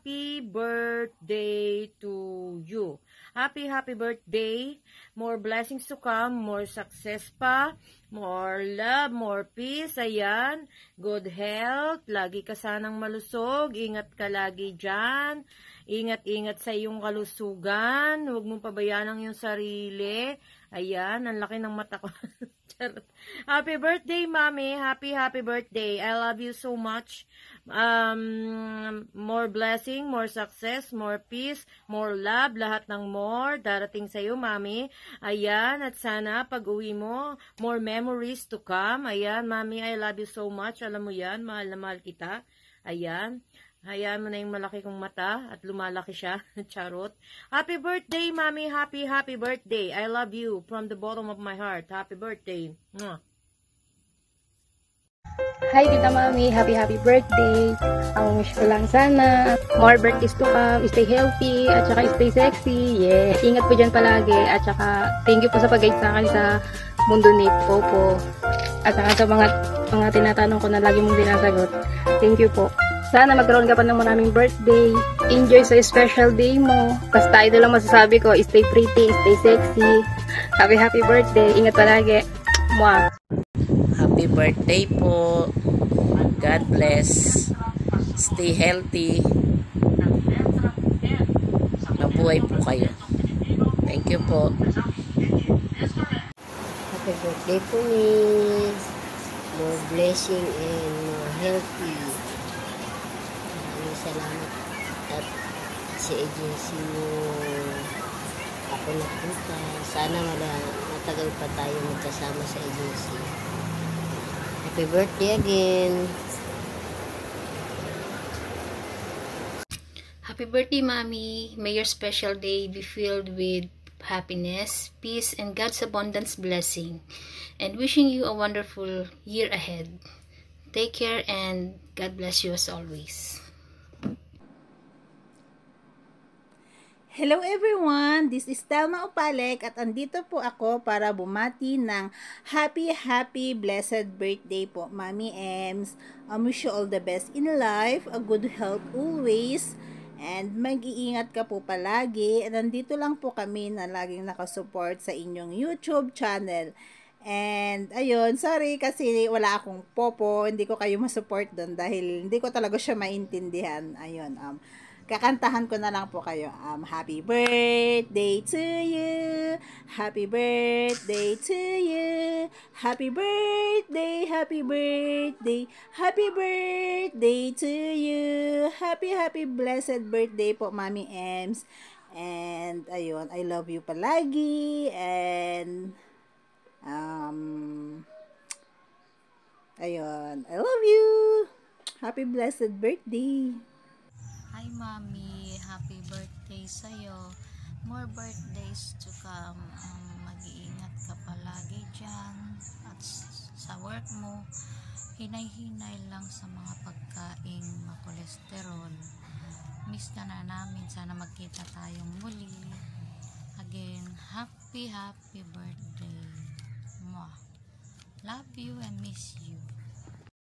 happy birthday to you. Happy birthday. More blessings to come, more success pa, more love, more peace. Ayan, good health. Lagi ka sanang malusog. Ingat ka lagi dyan. Ingat-ingat sa iyong kalusugan. Huwag mong pabayaan ang iyong sarili. Ayan, ang laki ng mata ko. Happy birthday, Mommy. Happy birthday. I love you so much. More blessing, more success, more peace, more love, lahat ng more darating sa iyo, Mommy. Ayan, at sana pag uwi mo, more memories to come. Ayan, Mommy, I love you so much. Alam mo yan, mahal na mahal kita. Ayan. Hayaan mo na yung malaki kong mata at lumalaki siya. Charot. Happy birthday, Mommy. Happy birthday. I love you from the bottom of my heart. Happy birthday. Mwah. Hi, Tita Mami. Happy birthday. Ang wish ko lang sana, more birthdays to come. Stay healthy at saka stay sexy. Yeah. Ingat po dyan palagi. At saka thank you po sa pag-guide sa akin sa mundo ni Popo. At saka sa mga tinatanong ko na lagi mong dinasagot. Thank you po. Sana magkaroon ka pa ng maraming birthday. Enjoy sa special day mo. Basta ito lang masasabi ko, stay pretty, stay sexy. Happy birthday. Ingat palagi. Mwah. Happy birthday po. God bless. Stay healthy. Mabuhay po kayo. Thank you po. Happy birthday po, Miss. More blessing and more healthy. Maraming salamat at sa agency mo ako napunta. Sana matagal pa tayo magkasama sa agency. Happy birthday again. Happy birthday, Mommy. May your special day be filled with happiness, peace, and God's abundance blessing. And wishing you a wonderful year ahead. Take care and God bless you as always. Hello everyone! This is Telma Opalek at andito po ako para bumati ng happy blessed birthday po, Mami Ems. Wish you all the best in life, a good health always, and mag-iingat ka po palagi. At andito lang po kami na laging nakasupport sa inyong YouTube channel. And ayun, sorry kasi wala akong Popo, hindi ko kayo masupport doon dahil hindi ko talaga siya maintindihan. Ayun, kakantahan ko na lang po kayo. Happy birthday to you. Happy birthday to you. Happy birthday, happy birthday. Happy birthday to you. Happy blessed birthday po, Mami Ems. And ayun, I love you palagi. And ayun, I love you. Happy blessed birthday. Hi, Mommy. Happy birthday sa'yo. More birthdays to come. Mag-iingat ka palagi dyan. At sa work mo, hinay-hinay lang sa mga pagkaing makolesterol. Miss ka na namin. Sana magkita tayong muli. Again, happy birthday. Mwah. Love you and miss you.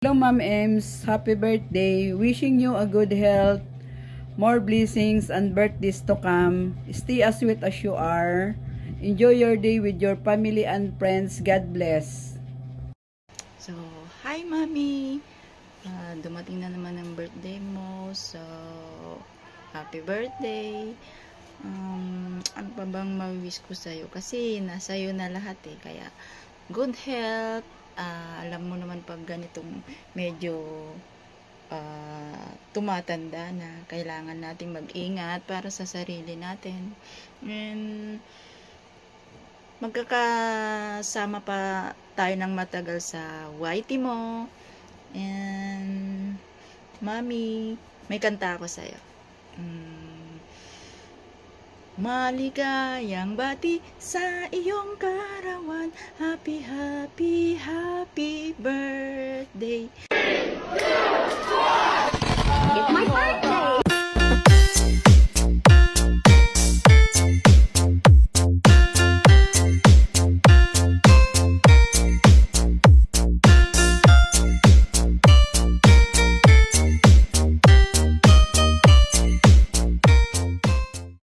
Hello, Ma'am Ems. Happy birthday. Wishing you a good health, more blessings and birthdays to come. Stay as sweet as you are. Enjoy your day with your family and friends. God bless. So, hi Mami! Dumating na naman ang birthday mo. So, happy birthday! Ano pa bang ma-wish ko sa'yo? Kasi nasa'yo na lahat eh. Kaya, good health. Alam mo naman pag ganitong medyo tumatanda na, kailangan nating mag-ingat para sa sarili natin. And magkakasama pa tayo ng matagal sa YT mo. And Mami, may kanta ako sa'yo. Maligayang bati sa iyong karawan. Happy birthday.